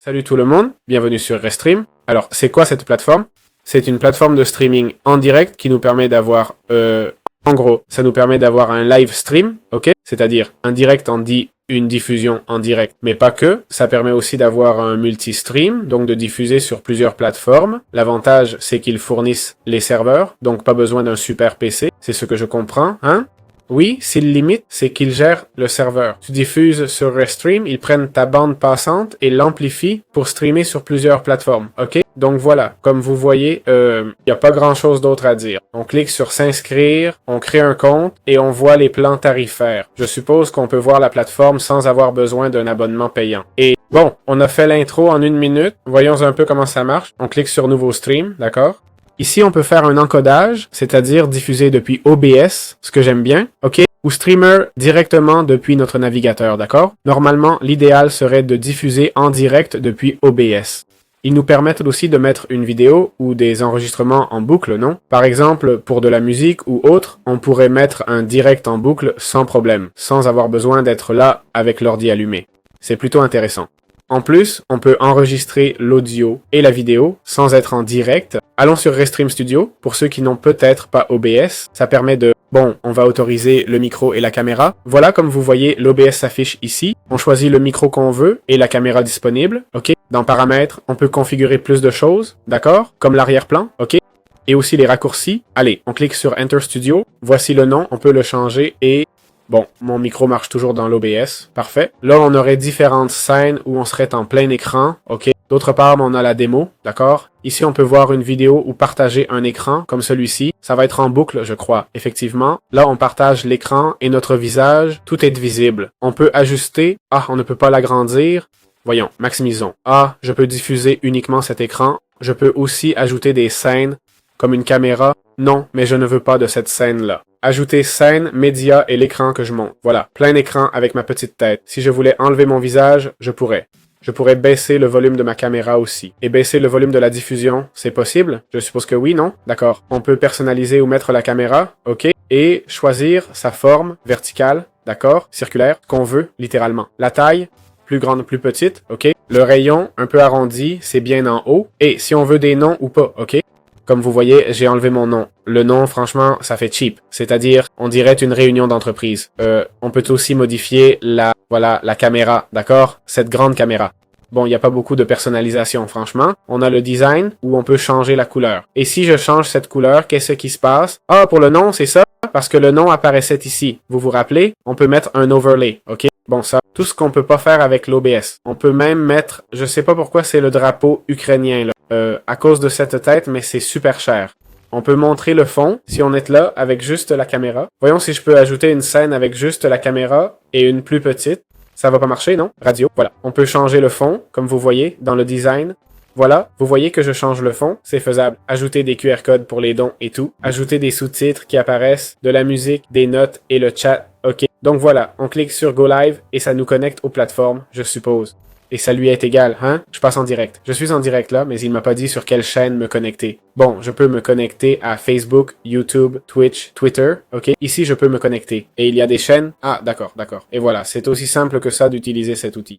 Salut tout le monde, bienvenue sur Restream. Alors, c'est quoi cette plateforme? C'est une plateforme de streaming en direct qui nous permet d'avoir, en gros, ça nous permet d'avoir un live stream, ok? C'est-à-dire, un direct en dit une diffusion en direct, mais pas que. Ça permet aussi d'avoir un multi-stream, donc de diffuser sur plusieurs plateformes. L'avantage, c'est qu'ils fournissent les serveurs, donc pas besoin d'un super PC. C'est ce que je comprends, hein? Oui, s'ils limitent, c'est qu'ils gèrent le serveur. Tu diffuses sur Restream, ils prennent ta bande passante et l'amplifient pour streamer sur plusieurs plateformes. OK? Donc voilà, comme vous voyez, il n'y a pas grand-chose d'autre à dire. On clique sur s'inscrire, on crée un compte et on voit les plans tarifaires. Je suppose qu'on peut voir la plateforme sans avoir besoin d'un abonnement payant. Et bon, on a fait l'intro en 1 minute. Voyons un peu comment ça marche. On clique sur Nouveau stream, d'accord? Ici, on peut faire un encodage, c'est-à-dire diffuser depuis OBS, ce que j'aime bien, ok? Ou streamer directement depuis notre navigateur, d'accord? Normalement, l'idéal serait de diffuser en direct depuis OBS. Ils nous permettent aussi de mettre une vidéo ou des enregistrements en boucle, non? Par exemple, pour de la musique ou autre, on pourrait mettre un direct en boucle sans problème, sans avoir besoin d'être là avec l'ordi allumé. C'est plutôt intéressant. En plus, on peut enregistrer l'audio et la vidéo sans être en direct. Allons sur Restream Studio. Pour ceux qui n'ont peut-être pas OBS, ça permet de... Bon, on va autoriser le micro et la caméra. Voilà, comme vous voyez, l'OBS s'affiche ici. On choisit le micro qu'on veut et la caméra disponible. OK. Dans Paramètres, on peut configurer plus de choses. D'accord? Comme l'arrière-plan. OK. Et aussi les raccourcis. Allez, on clique sur Enter Studio. Voici le nom. On peut le changer et... Bon, mon micro marche toujours dans l'OBS. Parfait. Là, on aurait différentes scènes où on serait en plein écran. OK. D'autre part, on a la démo. D'accord. Ici, on peut voir une vidéo ou partager un écran comme celui-ci. Ça va être en boucle, je crois. Effectivement. Là, on partage l'écran et notre visage. Tout est visible. On peut ajuster. Ah, on ne peut pas l'agrandir. Voyons, maximisons. Ah, je peux diffuser uniquement cet écran. Je peux aussi ajouter des scènes comme une caméra. Non, mais je ne veux pas de cette scène-là. Ajouter scène, média et l'écran que je monte. Voilà, plein écran avec ma petite tête. Si je voulais enlever mon visage, je pourrais. Je pourrais baisser le volume de ma caméra aussi. Et baisser le volume de la diffusion, c'est possible? Je suppose que oui, non? D'accord. On peut personnaliser ou mettre la caméra, ok. Et choisir sa forme verticale, d'accord, circulaire, qu'on veut, littéralement. La taille, plus grande, plus petite, ok. Le rayon, un peu arrondi, c'est bien en haut. Et si on veut des noms ou pas, ok. Comme vous voyez, j'ai enlevé mon nom. Le nom, franchement, ça fait cheap. C'est-à-dire, on dirait une réunion d'entreprise. On peut aussi modifier la caméra, d'accord? Cette grande caméra. Bon, il n'y a pas beaucoup de personnalisation, franchement. On a le design où on peut changer la couleur. Et si je change cette couleur, qu'est-ce qui se passe? Ah, pour le nom, c'est ça? Parce que le nom apparaissait ici. Vous vous rappelez? On peut mettre un overlay, ok? Bon, ça, tout ce qu'on peut pas faire avec l'OBS. On peut même mettre, je sais pas pourquoi c'est le drapeau ukrainien, là. À cause de cette tête, mais c'est super cher. On peut montrer le fond, si on est là, avec juste la caméra. Voyons si je peux ajouter une scène avec juste la caméra et une plus petite. Ça va pas marcher, non? Radio, voilà. On peut changer le fond, comme vous voyez, dans le design. Voilà, vous voyez que je change le fond, c'est faisable. Ajouter des QR codes pour les dons et tout. Ajouter des sous-titres qui apparaissent, de la musique, des notes et le chat. OK. Donc voilà, on clique sur Go Live et ça nous connecte aux plateformes, je suppose. Et ça lui est égal, hein? Je passe en direct. Je suis en direct là, mais il m'a pas dit sur quelle chaîne me connecter. Bon, je peux me connecter à Facebook, YouTube, Twitch, Twitter, ok? Ici, je peux me connecter. Et il y a des chaînes? Ah, d'accord, d'accord. Et voilà, c'est aussi simple que ça d'utiliser cet outil.